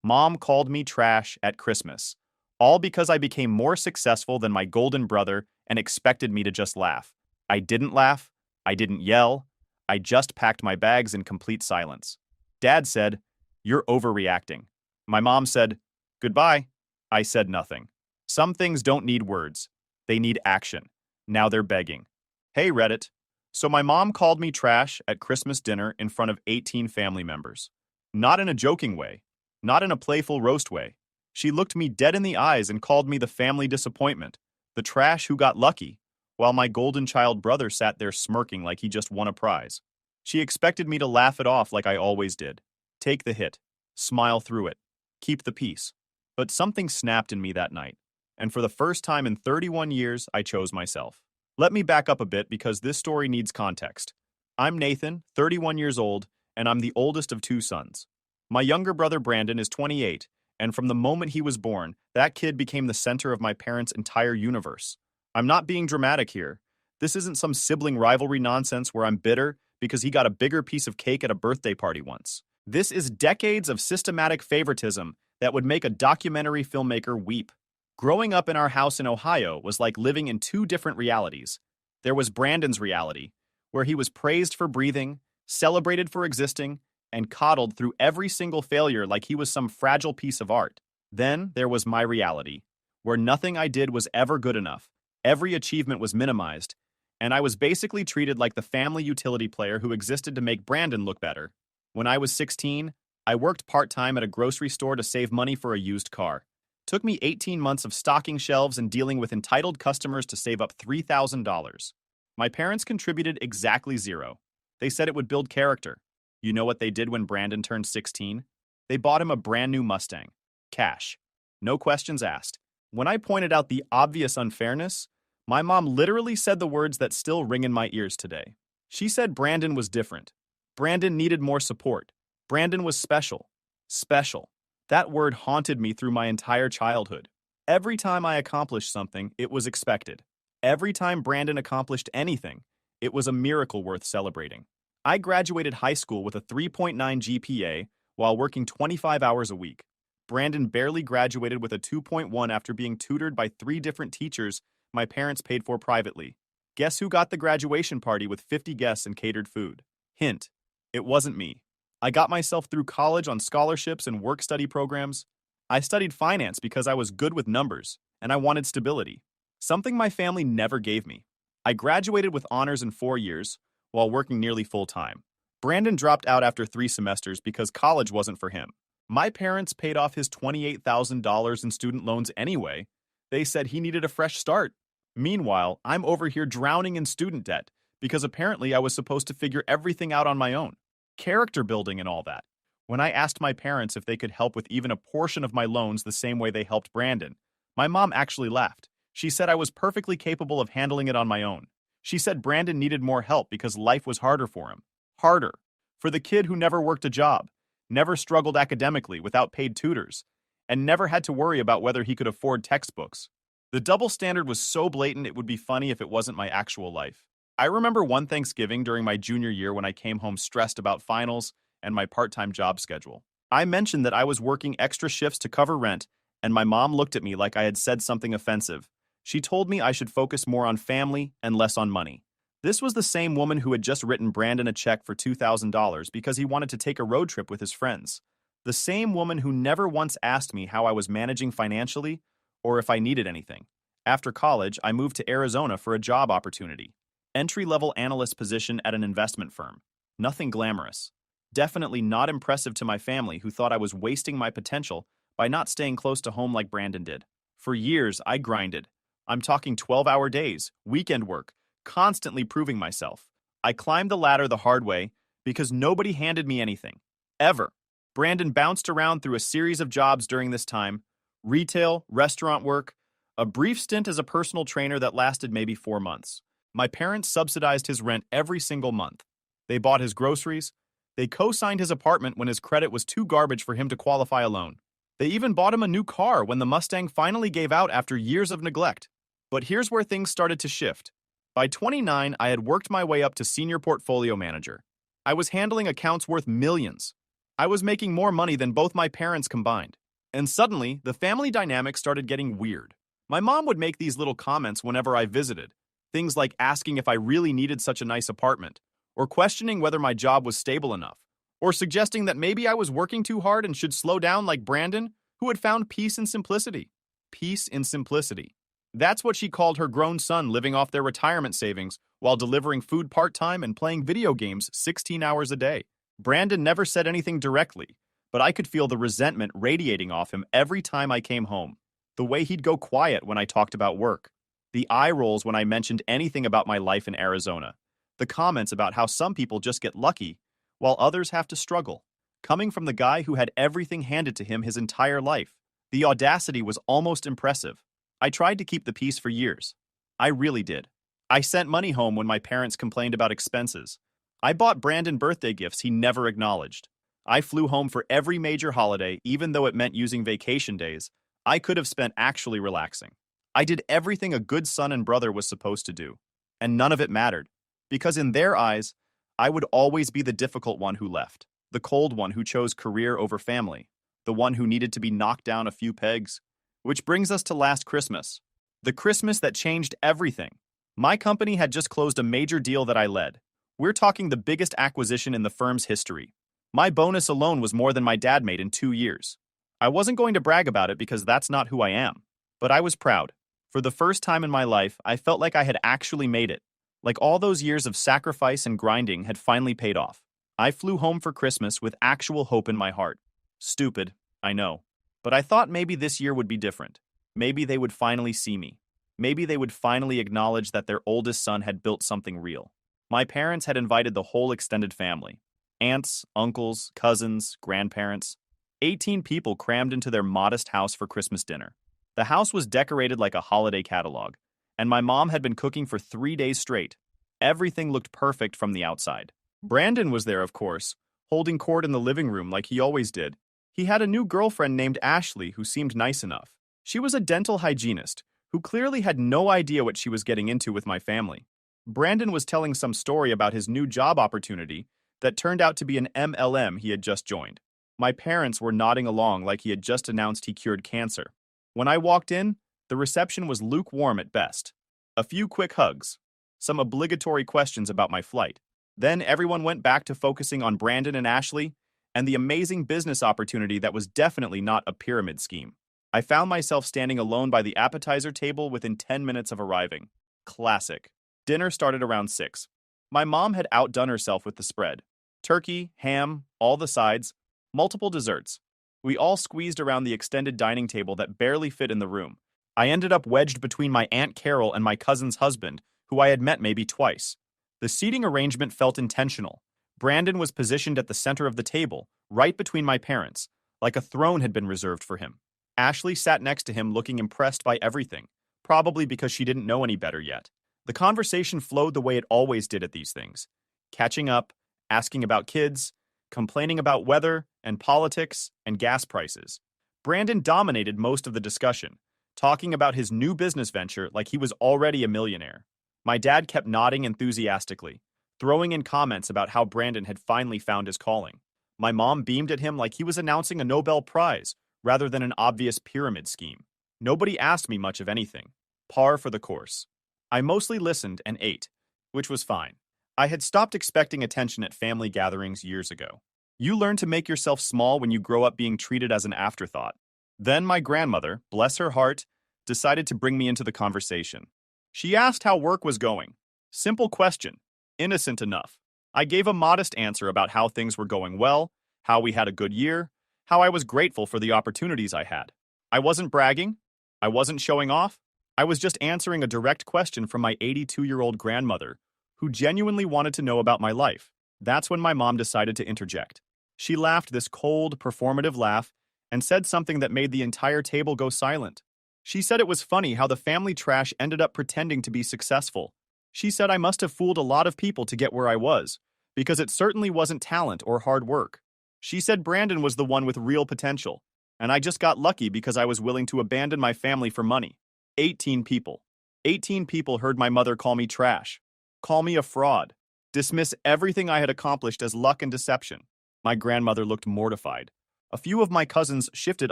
Mom called me trash at Christmas, all because I became more successful than my golden brother and expected me to just laugh. I didn't laugh. I didn't yell. I just packed my bags in complete silence. Dad said, "You're overreacting." My mom said, "Goodbye." I said nothing. Some things don't need words. They need action. Now they're begging. Hey, Reddit. So my mom called me trash at Christmas dinner in front of 18 family members. Not in a joking way. Not in a playful roast way. She looked me dead in the eyes and called me the family disappointment, the trash who got lucky, while my golden child brother sat there smirking like he just won a prize. She expected me to laugh it off like I always did. Take the hit. Smile through it. Keep the peace. But something snapped in me that night, and for the first time in 31 years, I chose myself. Let me back up a bit because this story needs context. I'm Nathan, 31 years old, and I'm the oldest of two sons. My younger brother Brandon is 28, and from the moment he was born, that kid became the center of my parents' entire universe. I'm not being dramatic here. This isn't some sibling rivalry nonsense where I'm bitter because he got a bigger piece of cake at a birthday party once. This is decades of systematic favoritism that would make a documentary filmmaker weep. Growing up in our house in Ohio was like living in two different realities. There was Brandon's reality, where he was praised for breathing, celebrated for existing, and coddled through every single failure like he was some fragile piece of art. Then there was my reality, where nothing I did was ever good enough, every achievement was minimized, and I was basically treated like the family utility player who existed to make Brandon look better. When I was 16, I worked part-time at a grocery store to save money for a used car. Took me 18 months of stocking shelves and dealing with entitled customers to save up $3,000. My parents contributed exactly zero. They said it would build character. You know what they did when Brandon turned 16? They bought him a brand new Mustang. Cash. No questions asked. When I pointed out the obvious unfairness, my mom literally said the words that still ring in my ears today. She said Brandon was different. Brandon needed more support. Brandon was special. Special. That word haunted me through my entire childhood. Every time I accomplished something, it was expected. Every time Brandon accomplished anything, it was a miracle worth celebrating. I graduated high school with a 3.9 GPA while working 25 hours a week. Brandon barely graduated with a 2.1 after being tutored by 3 different teachers my parents paid for privately. Guess who got the graduation party with 50 guests and catered food? Hint, it wasn't me. I got myself through college on scholarships and work-study programs. I studied finance because I was good with numbers, and I wanted stability, something my family never gave me. I graduated with honors in 4 years, while working nearly full-time. Brandon dropped out after 3 semesters because college wasn't for him. My parents paid off his $28,000 in student loans anyway. They said he needed a fresh start. Meanwhile, I'm over here drowning in student debt because apparently I was supposed to figure everything out on my own. Character building and all that. When I asked my parents if they could help with even a portion of my loans the same way they helped Brandon, my mom actually laughed. She said I was perfectly capable of handling it on my own. She said Brandon needed more help because life was harder for him. Harder. For the kid who never worked a job, never struggled academically without paid tutors, and never had to worry about whether he could afford textbooks. The double standard was so blatant it would be funny if it wasn't my actual life. I remember one Thanksgiving during my junior year when I came home stressed about finals and my part-time job schedule. I mentioned that I was working extra shifts to cover rent, and my mom looked at me like I had said something offensive. She told me I should focus more on family and less on money. This was the same woman who had just written Brandon a check for $2,000 because he wanted to take a road trip with his friends. The same woman who never once asked me how I was managing financially or if I needed anything. After college, I moved to Arizona for a job opportunity. Entry-level analyst position at an investment firm. Nothing glamorous. Definitely not impressive to my family who thought I was wasting my potential by not staying close to home like Brandon did. For years, I grinded. I'm talking 12-hour days, weekend work, constantly proving myself. I climbed the ladder the hard way because nobody handed me anything. Ever. Brandon bounced around through a series of jobs during this time. Retail, restaurant work, a brief stint as a personal trainer that lasted maybe 4 months. My parents subsidized his rent every single month. They bought his groceries. They co-signed his apartment when his credit was too garbage for him to qualify a loan. They even bought him a new car when the Mustang finally gave out after years of neglect. But here's where things started to shift. By 29, I had worked my way up to senior portfolio manager. I was handling accounts worth millions. I was making more money than both my parents combined. And suddenly, the family dynamic started getting weird. My mom would make these little comments whenever I visited. Things like asking if I really needed such a nice apartment, or questioning whether my job was stable enough, or suggesting that maybe I was working too hard and should slow down like Brandon, who had found peace in simplicity. Peace in simplicity. That's what she called her grown son living off their retirement savings while delivering food part-time and playing video games 16 hours a day. Brandon never said anything directly, but I could feel the resentment radiating off him every time I came home. The way he'd go quiet when I talked about work. The eye rolls when I mentioned anything about my life in Arizona. The comments about how some people just get lucky, while others have to struggle. Coming from the guy who had everything handed to him his entire life. The audacity was almost impressive. I tried to keep the peace for years. I really did. I sent money home when my parents complained about expenses. I bought Brandon birthday gifts he never acknowledged. I flew home for every major holiday, even though it meant using vacation days I could have spent actually relaxing. I did everything a good son and brother was supposed to do. And none of it mattered, because in their eyes, I would always be the difficult one who left, the cold one who chose career over family, the one who needed to be knocked down a few pegs. Which brings us to last Christmas. The Christmas that changed everything. My company had just closed a major deal that I led. We're talking the biggest acquisition in the firm's history. My bonus alone was more than my dad made in 2 years. I wasn't going to brag about it because that's not who I am. But I was proud. For the first time in my life, I felt like I had actually made it. Like all those years of sacrifice and grinding had finally paid off. I flew home for Christmas with actual hope in my heart. Stupid, I know. But I thought maybe this year would be different. Maybe they would finally see me. Maybe they would finally acknowledge that their oldest son had built something real. My parents had invited the whole extended family. Aunts, uncles, cousins, grandparents. 18 people crammed into their modest house for Christmas dinner. The house was decorated like a holiday catalog, and my mom had been cooking for 3 days straight. Everything looked perfect from the outside. Brandon was there, of course, holding court in the living room like he always did. He had a new girlfriend named Ashley who seemed nice enough. She was a dental hygienist who clearly had no idea what she was getting into with my family. Brandon was telling some story about his new job opportunity that turned out to be an MLM he had just joined. My parents were nodding along like he had just announced he cured cancer. When I walked in, the reception was lukewarm at best. A few quick hugs, some obligatory questions about my flight. Then everyone went back to focusing on Brandon and Ashley and the amazing business opportunity that was definitely not a pyramid scheme. I found myself standing alone by the appetizer table within 10 minutes of arriving. Classic. Dinner started around 6. My mom had outdone herself with the spread. Turkey, ham, all the sides, multiple desserts. We all squeezed around the extended dining table that barely fit in the room. I ended up wedged between my Aunt Carol and my cousin's husband, who I had met maybe twice. The seating arrangement felt intentional. Brandon was positioned at the center of the table, right between my parents, like a throne had been reserved for him. Ashley sat next to him looking impressed by everything, probably because she didn't know any better yet. The conversation flowed the way it always did at these things. Catching up, asking about kids, complaining about weather and politics and gas prices. Brandon dominated most of the discussion, talking about his new business venture like he was already a millionaire. My dad kept nodding enthusiastically, throwing in comments about how Brandon had finally found his calling. My mom beamed at him like he was announcing a Nobel Prize rather than an obvious pyramid scheme. Nobody asked me much of anything. Par for the course. I mostly listened and ate, which was fine. I had stopped expecting attention at family gatherings years ago. You learn to make yourself small when you grow up being treated as an afterthought. Then my grandmother, bless her heart, decided to bring me into the conversation. She asked how work was going. Simple question, innocent enough. I gave a modest answer about how things were going well, how we had a good year, how I was grateful for the opportunities I had. I wasn't bragging. I wasn't showing off. I was just answering a direct question from my 82-year-old grandmother, who genuinely wanted to know about my life. That's when my mom decided to interject. She laughed this cold, performative laugh and said something that made the entire table go silent. She said it was funny how the family trash ended up pretending to be successful. She said I must have fooled a lot of people to get where I was, because it certainly wasn't talent or hard work. She said Brandon was the one with real potential, and I just got lucky because I was willing to abandon my family for money. 18 people. 18 people heard my mother call me trash, call me a fraud, dismiss everything I had accomplished as luck and deception. My grandmother looked mortified. A few of my cousins shifted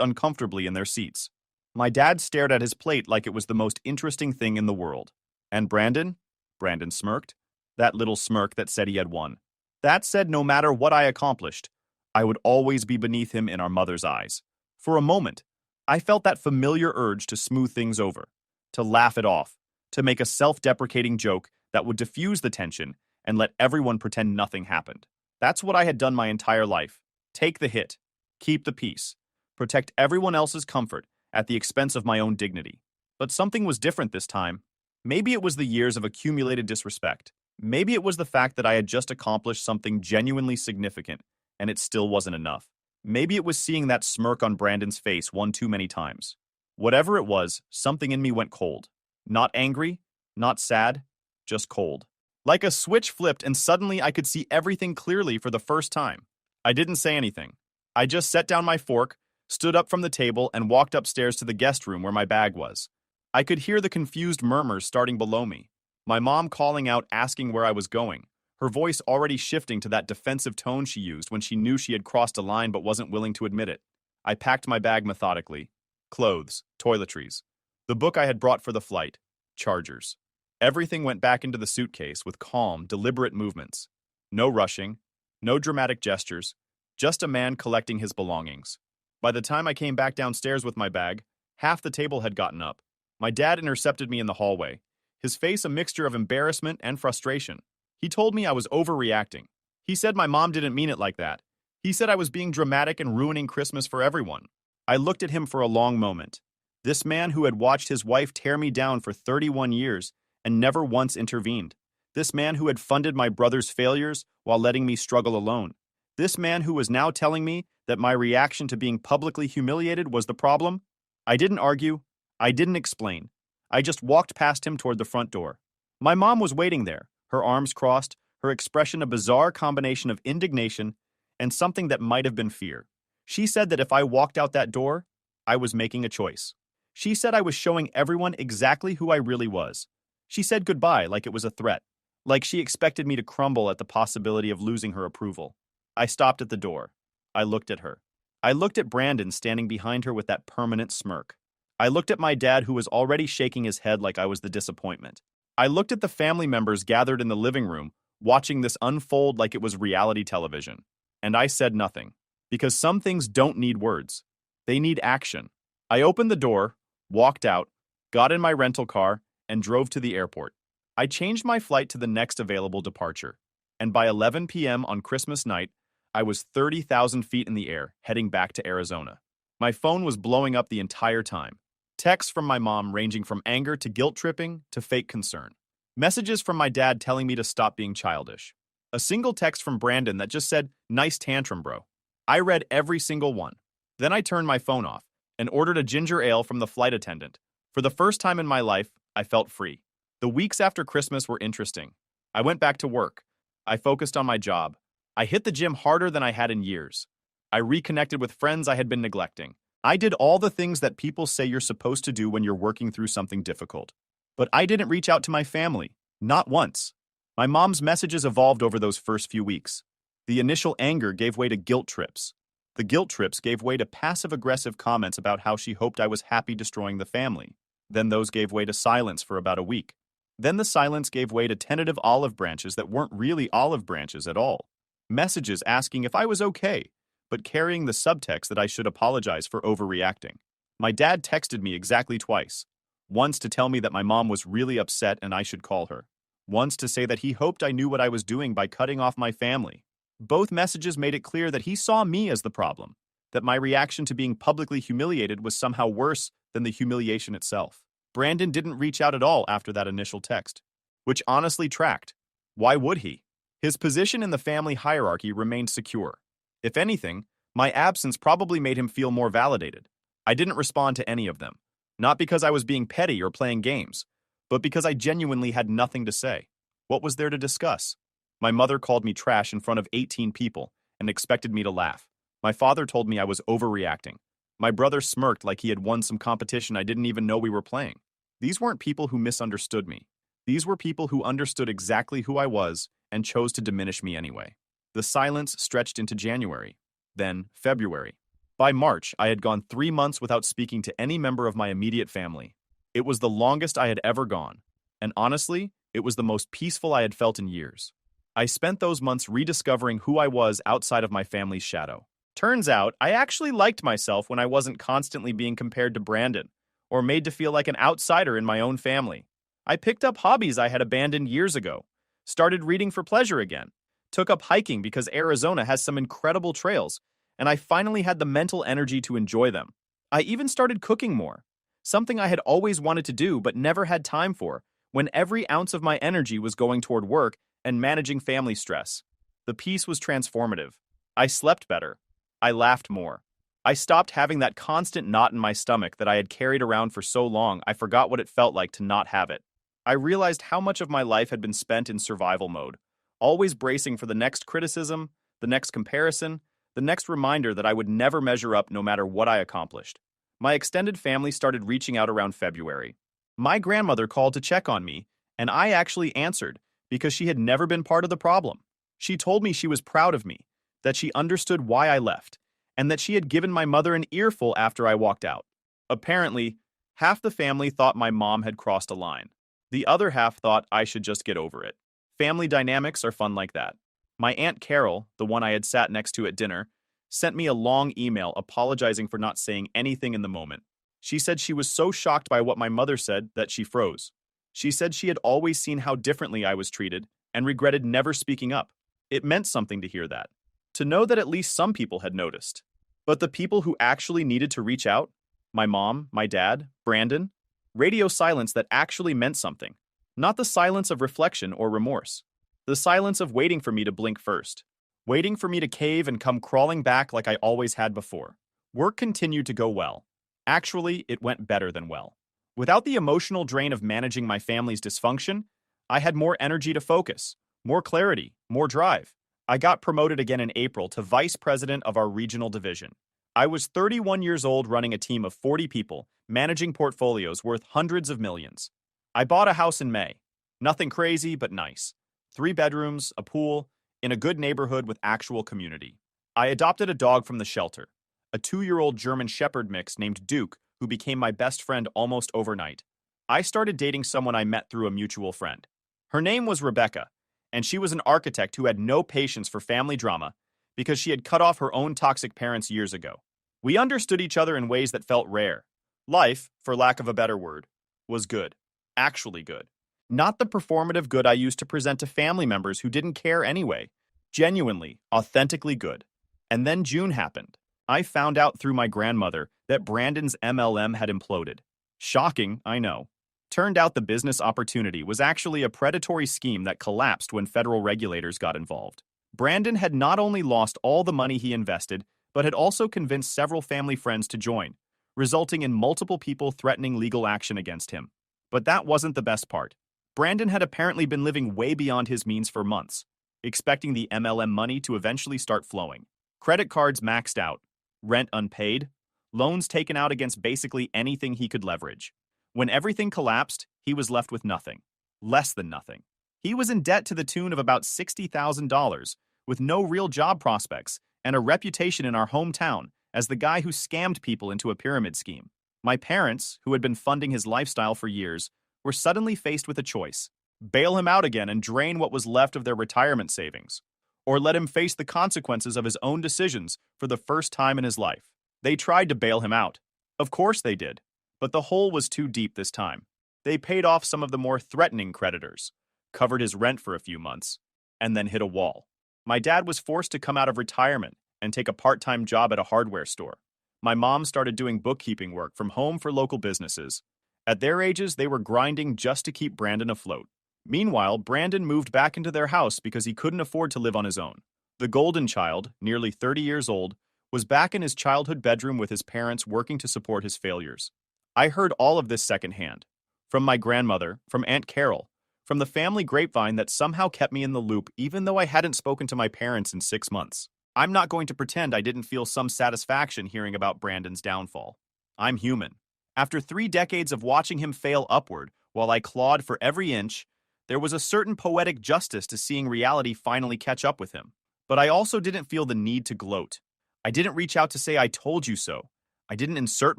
uncomfortably in their seats. My dad stared at his plate like it was the most interesting thing in the world. And Brandon? Brandon smirked. That little smirk that said he had won. That said no matter what I accomplished, I would always be beneath him in our mother's eyes. For a moment, I felt that familiar urge to smooth things over, to laugh it off, to make a self-deprecating joke that would diffuse the tension and let everyone pretend nothing happened. That's what I had done my entire life. Take the hit, keep the peace, protect everyone else's comfort at the expense of my own dignity. But something was different this time. Maybe it was the years of accumulated disrespect. Maybe it was the fact that I had just accomplished something genuinely significant and it still wasn't enough. Maybe it was seeing that smirk on Brandon's face one too many times. Whatever it was, something in me went cold. Not angry, not sad, just cold. Like a switch flipped and suddenly I could see everything clearly for the first time. I didn't say anything. I just set down my fork, stood up from the table, and walked upstairs to the guest room where my bag was. I could hear the confused murmurs starting below me. My mom calling out, asking where I was going, her voice already shifting to that defensive tone she used when she knew she had crossed a line but wasn't willing to admit it. I packed my bag methodically. Clothes, toiletries, the book I had brought for the flight, chargers. Everything went back into the suitcase with calm, deliberate movements. No rushing, no dramatic gestures, just a man collecting his belongings. By the time I came back downstairs with my bag, half the table had gotten up. My dad intercepted me in the hallway, his face a mixture of embarrassment and frustration. He told me I was overreacting. He said my mom didn't mean it like that. He said I was being dramatic and ruining Christmas for everyone. I looked at him for a long moment. This man who had watched his wife tear me down for 31 years and never once intervened. This man who had funded my brother's failures while letting me struggle alone. This man who was now telling me that my reaction to being publicly humiliated was the problem. I didn't argue. I didn't explain. I just walked past him toward the front door. My mom was waiting there, her arms crossed, her expression a bizarre combination of indignation and something that might have been fear. She said that if I walked out that door, I was making a choice. She said I was showing everyone exactly who I really was. She said goodbye like it was a threat, like she expected me to crumble at the possibility of losing her approval. I stopped at the door. I looked at her. I looked at Brandon standing behind her with that permanent smirk. I looked at my dad who was already shaking his head like I was the disappointment. I looked at the family members gathered in the living room, watching this unfold like it was reality television. And I said nothing, because some things don't need words. They need action. I opened the door, walked out, got in my rental car, and drove to the airport. I changed my flight to the next available departure. And by 11 p.m. on Christmas night, I was 30,000 feet in the air, heading back to Arizona. My phone was blowing up the entire time. Texts from my mom ranging from anger to guilt-tripping to fake concern. Messages from my dad telling me to stop being childish. A single text from Brandon that just said, "Nice tantrum, bro." I read every single one. Then I turned my phone off and ordered a ginger ale from the flight attendant. For the first time in my life, I felt free. The weeks after Christmas were interesting. I went back to work. I focused on my job. I hit the gym harder than I had in years. I reconnected with friends I had been neglecting. I did all the things that people say you're supposed to do when you're working through something difficult. But I didn't reach out to my family, not once. My mom's messages evolved over those first few weeks. The initial anger gave way to guilt trips. The guilt trips gave way to passive-aggressive comments about how she hoped I was happy destroying the family. Then those gave way to silence for about a week. Then the silence gave way to tentative olive branches that weren't really olive branches at all. Messages asking if I was okay, but carrying the subtext that I should apologize for overreacting. My dad texted me exactly twice. Once to tell me that my mom was really upset and I should call her. Once to say that he hoped I knew what I was doing by cutting off my family. Both messages made it clear that he saw me as the problem, that my reaction to being publicly humiliated was somehow worse than the humiliation itself. Brandon didn't reach out at all after that initial text, which honestly tracked. Why would he? His position in the family hierarchy remained secure. If anything, my absence probably made him feel more validated. I didn't respond to any of them, not because I was being petty or playing games, but because I genuinely had nothing to say. What was there to discuss? My mother called me trash in front of 18 people and expected me to laugh. My father told me I was overreacting. My brother smirked like he had won some competition I didn't even know we were playing. These weren't people who misunderstood me. These were people who understood exactly who I was and chose to diminish me anyway. The silence stretched into January, then February. By March, I had gone 3 months without speaking to any member of my immediate family. It was the longest I had ever gone, and honestly, it was the most peaceful I had felt in years. I spent those months rediscovering who I was outside of my family's shadow. Turns out, I actually liked myself when I wasn't constantly being compared to Brandon, or made to feel like an outsider in my own family. I picked up hobbies I had abandoned years ago, started reading for pleasure again, took up hiking because Arizona has some incredible trails, and I finally had the mental energy to enjoy them. I even started cooking more, something I had always wanted to do but never had time for, when every ounce of my energy was going toward work and managing family stress. The peace was transformative. I slept better. I laughed more. I stopped having that constant knot in my stomach that I had carried around for so long I forgot what it felt like to not have it. I realized how much of my life had been spent in survival mode, always bracing for the next criticism, the next comparison, the next reminder that I would never measure up no matter what I accomplished. My extended family started reaching out around February. My grandmother called to check on me, and I actually answered because she had never been part of the problem. She told me she was proud of me, that she understood why I left, and that she had given my mother an earful after I walked out. Apparently, half the family thought my mom had crossed a line. The other half thought I should just get over it. Family dynamics are fun like that. My Aunt Carol, the one I had sat next to at dinner, sent me a long email apologizing for not saying anything in the moment. She said she was so shocked by what my mother said that she froze. She said she had always seen how differently I was treated and regretted never speaking up. It meant something to hear that, to know that at least some people had noticed. But the people who actually needed to reach out, my mom, my dad, Brandon, radio silence that actually meant something. Not the silence of reflection or remorse. The silence of waiting for me to blink first. Waiting for me to cave and come crawling back like I always had before. Work continued to go well. Actually, it went better than well. Without the emotional drain of managing my family's dysfunction, I had more energy to focus, more clarity, more drive. I got promoted again in April to vice president of our regional division. I was 31 years old running a team of 40 people, managing portfolios worth hundreds of millions. I bought a house in May. Nothing crazy, but nice. 3 bedrooms, a pool, in a good neighborhood with actual community. I adopted a dog from the shelter, a 2-year-old German Shepherd mix named Duke, who became my best friend almost overnight. I started dating someone I met through a mutual friend. Her name was Rebecca, and she was an architect who had no patience for family drama because she had cut off her own toxic parents years ago. We understood each other in ways that felt rare. Life, for lack of a better word, was good. Actually good. Not the performative good I used to present to family members who didn't care anyway. Genuinely, authentically good. And then June happened. I found out through my grandmother that Brandon's MLM had imploded. Shocking, I know. Turned out the business opportunity was actually a predatory scheme that collapsed when federal regulators got involved. Brandon had not only lost all the money he invested, but had also convinced several family friends to join, resulting in multiple people threatening legal action against him. But that wasn't the best part. Brandon had apparently been living way beyond his means for months, expecting the MLM money to eventually start flowing. Credit cards maxed out, rent unpaid, loans taken out against basically anything he could leverage. When everything collapsed, he was left with nothing. Less than nothing. He was in debt to the tune of about $60,000, with no real job prospects and a reputation in our hometown as the guy who scammed people into a pyramid scheme. My parents, who had been funding his lifestyle for years, were suddenly faced with a choice: bail him out again and drain what was left of their retirement savings, or let him face the consequences of his own decisions for the first time in his life. They tried to bail him out. Of course they did. But the hole was too deep this time. They paid off some of the more threatening creditors, covered his rent for a few months, and then hit a wall. My dad was forced to come out of retirement and take a part-time job at a hardware store. My mom started doing bookkeeping work from home for local businesses. At their ages, they were grinding just to keep Brandon afloat. Meanwhile, Brandon moved back into their house because he couldn't afford to live on his own. The golden child, nearly 30 years old, was back in his childhood bedroom with his parents working to support his failures. I heard all of this secondhand. From my grandmother, from Aunt Carol, from the family grapevine that somehow kept me in the loop even though I hadn't spoken to my parents in 6 months. I'm not going to pretend I didn't feel some satisfaction hearing about Brandon's downfall. I'm human. After 3 decades of watching him fail upward while I clawed for every inch, there was a certain poetic justice to seeing reality finally catch up with him. But I also didn't feel the need to gloat. I didn't reach out to say I told you so. I didn't insert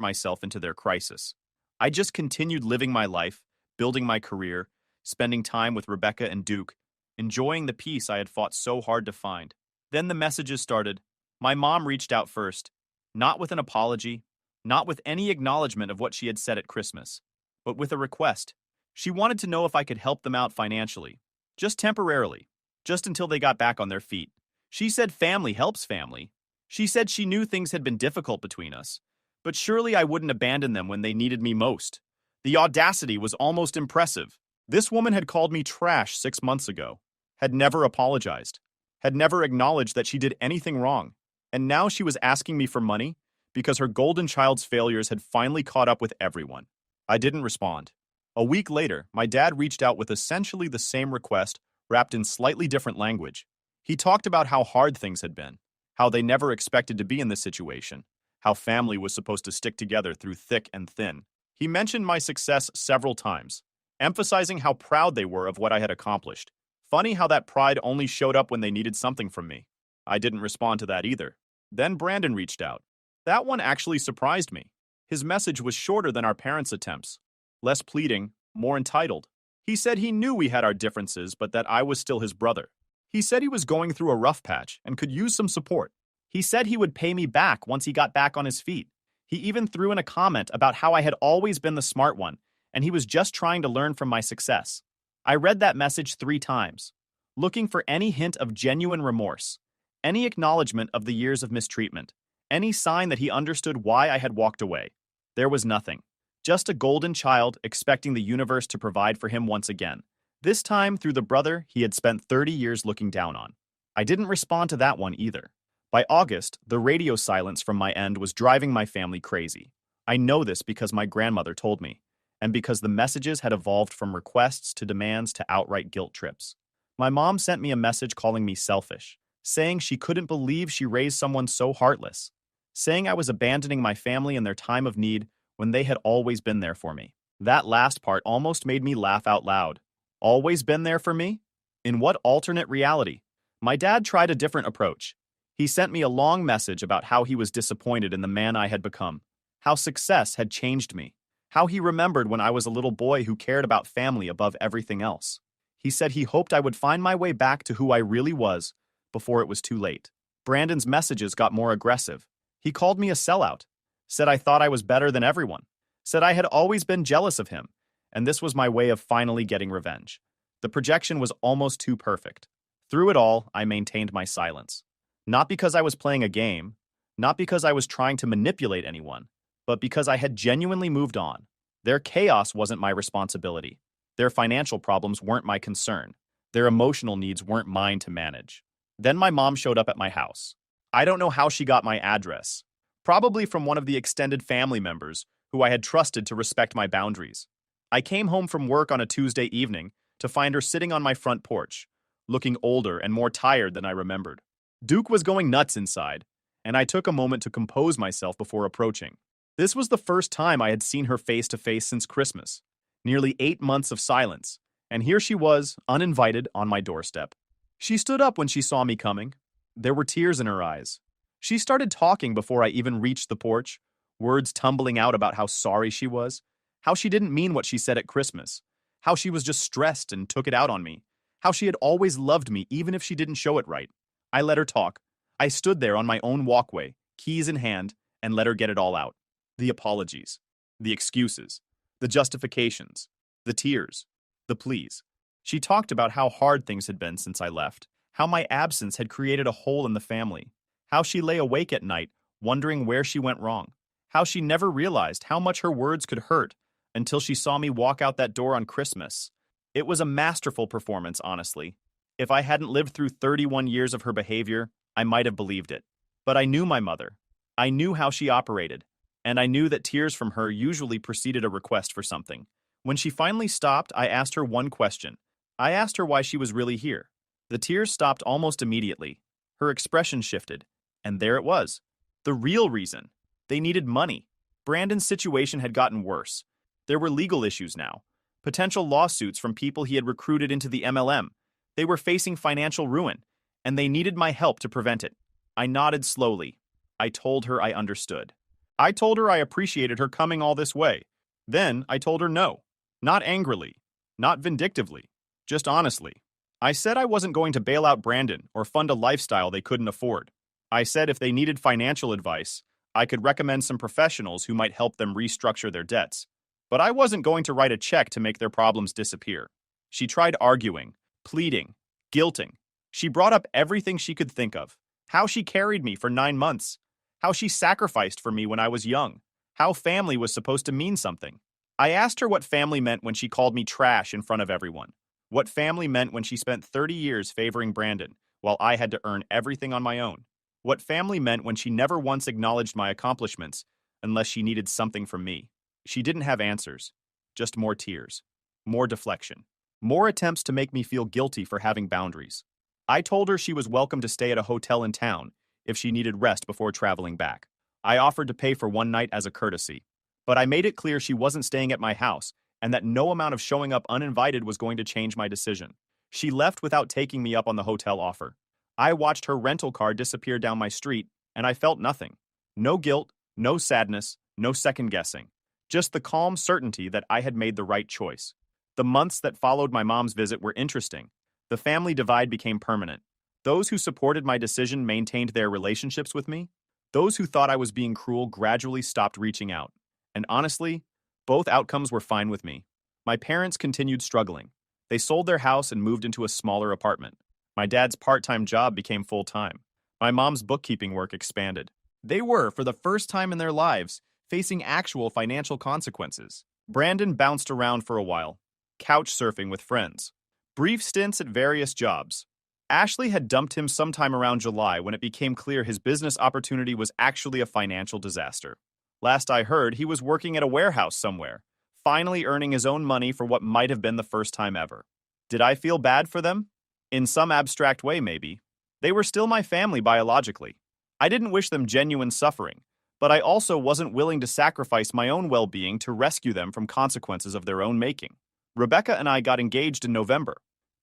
myself into their crisis. I just continued living my life, building my career, spending time with Rebecca and Duke, enjoying the peace I had fought so hard to find. Then the messages started. My mom reached out first, not with an apology, not with any acknowledgement of what she had said at Christmas, but with a request. She wanted to know if I could help them out financially, just temporarily, just until they got back on their feet. She said family helps family. She said she knew things had been difficult between us, but surely I wouldn't abandon them when they needed me most. The audacity was almost impressive. This woman had called me trash 6 months ago, had never apologized, had never acknowledged that she did anything wrong, and now she was asking me for money because her golden child's failures had finally caught up with everyone. I didn't respond. A week later, my dad reached out with essentially the same request, wrapped in slightly different language. He talked about how hard things had been, how they never expected to be in this situation, how family was supposed to stick together through thick and thin. He mentioned my success several times, emphasizing how proud they were of what I had accomplished. Funny how that pride only showed up when they needed something from me. I didn't respond to that either. Then Brandon reached out. That one actually surprised me. His message was shorter than our parents' attempts, less pleading, more entitled. He said he knew we had our differences, but that I was still his brother. He said he was going through a rough patch and could use some support. He said he would pay me back once he got back on his feet. He even threw in a comment about how I had always been the smart one, and he was just trying to learn from my success. I read that message 3 times, looking for any hint of genuine remorse, any acknowledgement of the years of mistreatment, any sign that he understood why I had walked away. There was nothing. Just a golden child expecting the universe to provide for him once again, this time through the brother he had spent 30 years looking down on. I didn't respond to that one either. By August, the radio silence from my end was driving my family crazy. I know this because my grandmother told me, and because the messages had evolved from requests to demands to outright guilt trips. My mom sent me a message calling me selfish, saying she couldn't believe she raised someone so heartless, saying I was abandoning my family in their time of need when they had always been there for me. That last part almost made me laugh out loud. Always been there for me? In what alternate reality? My dad tried a different approach. He sent me a long message about how he was disappointed in the man I had become, how success had changed me, how he remembered when I was a little boy who cared about family above everything else. He said he hoped I would find my way back to who I really was before it was too late. Brandon's messages got more aggressive. He called me a sellout, said I thought I was better than everyone, said I had always been jealous of him, and this was my way of finally getting revenge. The projection was almost too perfect. Through it all, I maintained my silence. Not because I was playing a game, not because I was trying to manipulate anyone, but because I had genuinely moved on. Their chaos wasn't my responsibility. Their financial problems weren't my concern. Their emotional needs weren't mine to manage. Then my mom showed up at my house. I don't know how she got my address. Probably from one of the extended family members who I had trusted to respect my boundaries. I came home from work on a Tuesday evening to find her sitting on my front porch, looking older and more tired than I remembered. Duke was going nuts inside, and I took a moment to compose myself before approaching. This was the first time I had seen her face to face since Christmas. Nearly 8 months of silence, and here she was, uninvited, on my doorstep. She stood up when she saw me coming. There were tears in her eyes. She started talking before I even reached the porch, words tumbling out about how sorry she was, how she didn't mean what she said at Christmas, how she was just stressed and took it out on me, how she had always loved me even if she didn't show it right. I let her talk. I stood there on my own walkway, keys in hand, and let her get it all out. The apologies, the excuses, the justifications, the tears, the pleas. She talked about how hard things had been since I left, how my absence had created a hole in the family, how she lay awake at night wondering where she went wrong, how she never realized how much her words could hurt until she saw me walk out that door on Christmas. It was a masterful performance, honestly. If I hadn't lived through 31 years of her behavior, I might have believed it. But I knew my mother. I knew how she operated, and I knew that tears from her usually preceded a request for something. When she finally stopped, I asked her one question. I asked her why she was really here. The tears stopped almost immediately. Her expression shifted, and there it was. The real reason. They needed money. Brandon's situation had gotten worse. There were legal issues now. Potential lawsuits from people he had recruited into the MLM. They were facing financial ruin, and they needed my help to prevent it. I nodded slowly. I told her I understood. I told her I appreciated her coming all this way. Then I told her no. Not angrily, not vindictively, just honestly. I said I wasn't going to bail out Brandon or fund a lifestyle they couldn't afford. I said if they needed financial advice, I could recommend some professionals who might help them restructure their debts. But I wasn't going to write a check to make their problems disappear. She tried arguing, pleading, guilting. She brought up everything she could think of. How she carried me for 9 months. How she sacrificed for me when I was young. How family was supposed to mean something. I asked her what family meant when she called me trash in front of everyone. What family meant when she spent 30 years favoring Brandon, while I had to earn everything on my own. What family meant when she never once acknowledged my accomplishments, unless she needed something from me. She didn't have answers. Just more tears. More deflection. More attempts to make me feel guilty for having boundaries. I told her she was welcome to stay at a hotel in town if she needed rest before traveling back. I offered to pay for one night as a courtesy. But I made it clear she wasn't staying at my house and that no amount of showing up uninvited was going to change my decision. She left without taking me up on the hotel offer. I watched her rental car disappear down my street, and I felt nothing. No guilt, no sadness, no second guessing. Just the calm certainty that I had made the right choice. The months that followed my mom's visit were interesting. The family divide became permanent. Those who supported my decision maintained their relationships with me. Those who thought I was being cruel gradually stopped reaching out. And honestly, both outcomes were fine with me. My parents continued struggling. They sold their house and moved into a smaller apartment. My dad's part-time job became full-time. My mom's bookkeeping work expanded. They were, for the first time in their lives, facing actual financial consequences. Brandon bounced around for a while, couch surfing with friends. Brief stints at various jobs. Ashley had dumped him sometime around July when it became clear his business opportunity was actually a financial disaster. Last I heard, he was working at a warehouse somewhere, finally earning his own money for what might have been the first time ever. Did I feel bad for them? In some abstract way, maybe. They were still my family biologically. I didn't wish them genuine suffering, but I also wasn't willing to sacrifice my own well-being to rescue them from consequences of their own making. Rebecca and I got engaged in November.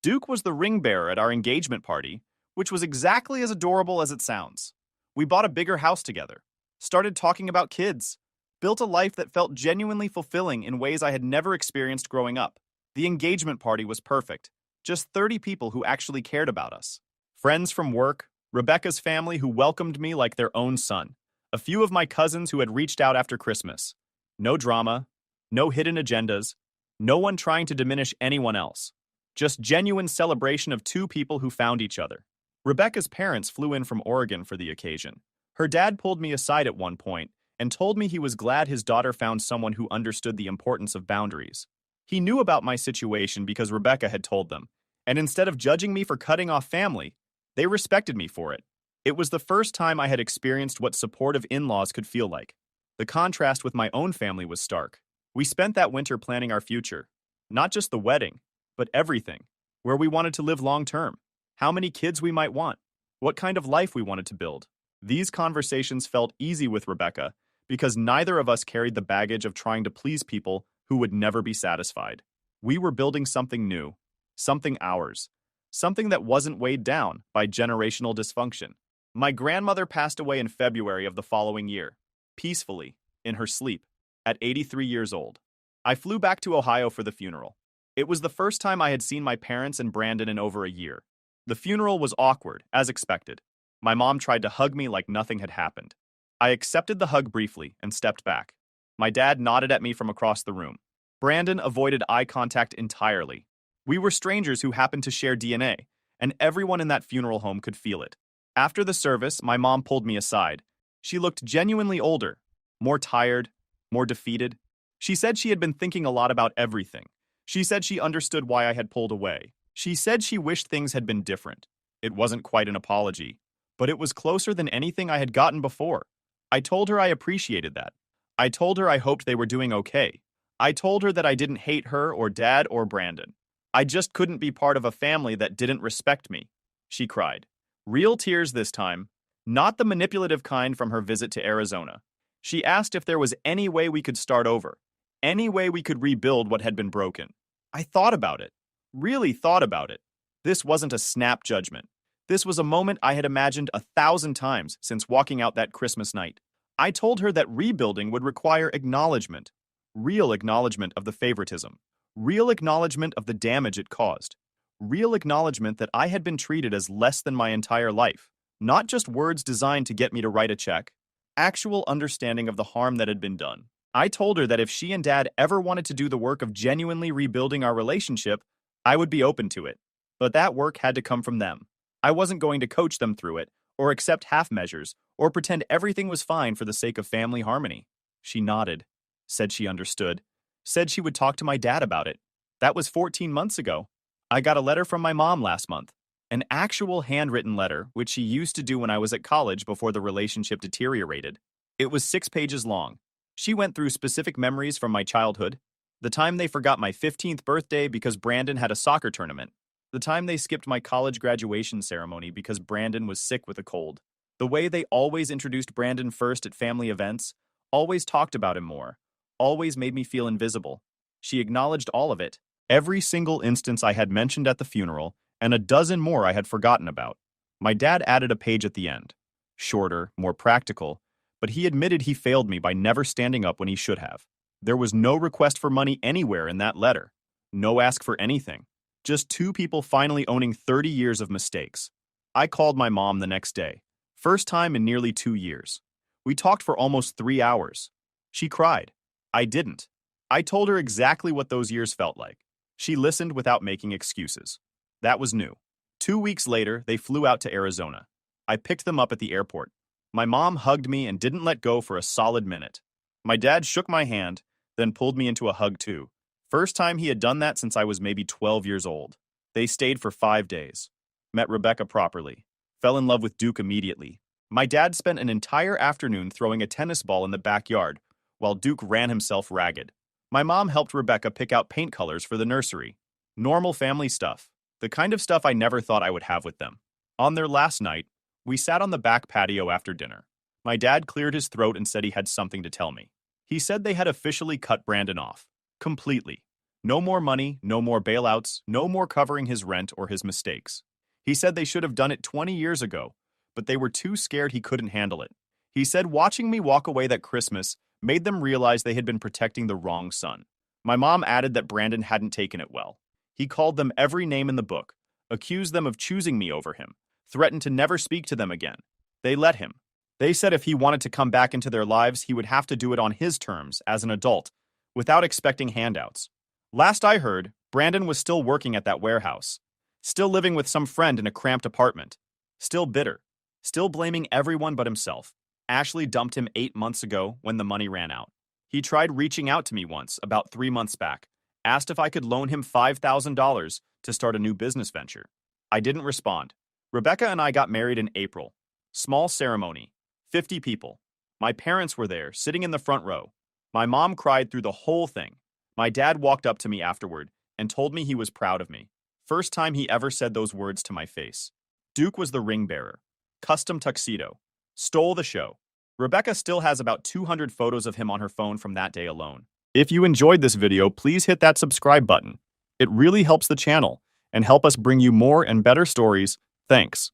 Duke was the ring bearer at our engagement party, which was exactly as adorable as it sounds. We bought a bigger house together, started talking about kids, built a life that felt genuinely fulfilling in ways I had never experienced growing up. The engagement party was perfect. Just 30 people who actually cared about us. Friends from work, Rebecca's family who welcomed me like their own son, a few of my cousins who had reached out after Christmas. No drama, no hidden agendas, no one trying to diminish anyone else. Just genuine celebration of two people who found each other. Rebecca's parents flew in from Oregon for the occasion. Her dad pulled me aside at one point and told me he was glad his daughter found someone who understood the importance of boundaries. He knew about my situation because Rebecca had told them, and instead of judging me for cutting off family, they respected me for it. It was the first time I had experienced what supportive in-laws could feel like. The contrast with my own family was stark. We spent that winter planning our future, not just the wedding, but everything, where we wanted to live long-term, how many kids we might want, what kind of life we wanted to build. These conversations felt easy with Rebecca because neither of us carried the baggage of trying to please people who would never be satisfied. We were building something new, something ours, something that wasn't weighed down by generational dysfunction. My grandmother passed away in February of the following year, peacefully, in her sleep, at 83 years old. I flew back to Ohio for the funeral. It was the first time I had seen my parents and Brandon in over a year. The funeral was awkward, as expected. My mom tried to hug me like nothing had happened. I accepted the hug briefly and stepped back. My dad nodded at me from across the room. Brandon avoided eye contact entirely. We were strangers who happened to share DNA, and everyone in that funeral home could feel it. After the service, my mom pulled me aside. She looked genuinely older, more tired, more defeated. She said she had been thinking a lot about everything. She said she understood why I had pulled away. She said she wished things had been different. It wasn't quite an apology, but it was closer than anything I had gotten before. I told her I appreciated that. I told her I hoped they were doing okay. I told her that I didn't hate her or Dad or Brandon. I just couldn't be part of a family that didn't respect me. She cried. Real tears this time, not the manipulative kind from her visit to Arizona. She asked if there was any way we could start over, any way we could rebuild what had been broken. I thought about it, really thought about it. This wasn't a snap judgment. This was a moment I had imagined 1,000 times since walking out that Christmas night. I told her that rebuilding would require acknowledgement, real acknowledgement of the favoritism, real acknowledgement of the damage it caused, real acknowledgement that I had been treated as less than my entire life, not just words designed to get me to write a check, actual understanding of the harm that had been done. I told her that if she and Dad ever wanted to do the work of genuinely rebuilding our relationship, I would be open to it. But that work had to come from them. I wasn't going to coach them through it, or accept half measures, or pretend everything was fine for the sake of family harmony. She nodded, said she understood, said she would talk to my dad about it. That was 14 months ago. I got a letter from my mom last month, an actual handwritten letter, which she used to do when I was at college before the relationship deteriorated. It was 6 pages long. She went through specific memories from my childhood, the time they forgot my 15th birthday because Brandon had a soccer tournament, the time they skipped my college graduation ceremony because Brandon was sick with a cold, the way they always introduced Brandon first at family events, always talked about him more, always made me feel invisible. She acknowledged all of it, every single instance I had mentioned at the funeral, and a dozen more I had forgotten about. My dad added a page at the end, shorter, more practical, but he admitted he failed me by never standing up when he should have. There was no request for money anywhere in that letter, no ask for anything. Just two people finally owning 30 years of mistakes. I called my mom the next day. First time in nearly 2 years. We talked for almost 3 hours. She cried. I didn't. I told her exactly what those years felt like. She listened without making excuses. That was new. 2 weeks later, they flew out to Arizona. I picked them up at the airport. My mom hugged me and didn't let go for a solid minute. My dad shook my hand, then pulled me into a hug too. First time he had done that since I was maybe 12 years old. They stayed for 5 days. Met Rebecca properly. Fell in love with Duke immediately. My dad spent an entire afternoon throwing a tennis ball in the backyard, while Duke ran himself ragged. My mom helped Rebecca pick out paint colors for the nursery. Normal family stuff. The kind of stuff I never thought I would have with them. On their last night, we sat on the back patio after dinner. My dad cleared his throat and said he had something to tell me. He said they had officially cut Brandon off. Completely. No more money, no more bailouts, no more covering his rent or his mistakes. He said they should have done it 20 years ago, but they were too scared he couldn't handle it. He said watching me walk away that Christmas made them realize they had been protecting the wrong son. My mom added that Brandon hadn't taken it well. He called them every name in the book, accused them of choosing me over him, threatened to never speak to them again. They let him. They said if he wanted to come back into their lives, he would have to do it on his terms as an adult, without expecting handouts. Last I heard, Brandon was still working at that warehouse, still living with some friend in a cramped apartment, still bitter, still blaming everyone but himself. Ashley dumped him 8 months ago when the money ran out. He tried reaching out to me once, about 3 months back, asked if I could loan him $5,000 to start a new business venture. I didn't respond. Rebecca and I got married in April. Small ceremony, 50 people. My parents were there, sitting in the front row. My mom cried through the whole thing. My dad walked up to me afterward and told me he was proud of me. First time he ever said those words to my face. Duke was the ring bearer. Custom tuxedo. Stole the show. Rebecca still has about 200 photos of him on her phone from that day alone. If you enjoyed this video, please hit that subscribe button. It really helps the channel and help us bring you more and better stories. Thanks.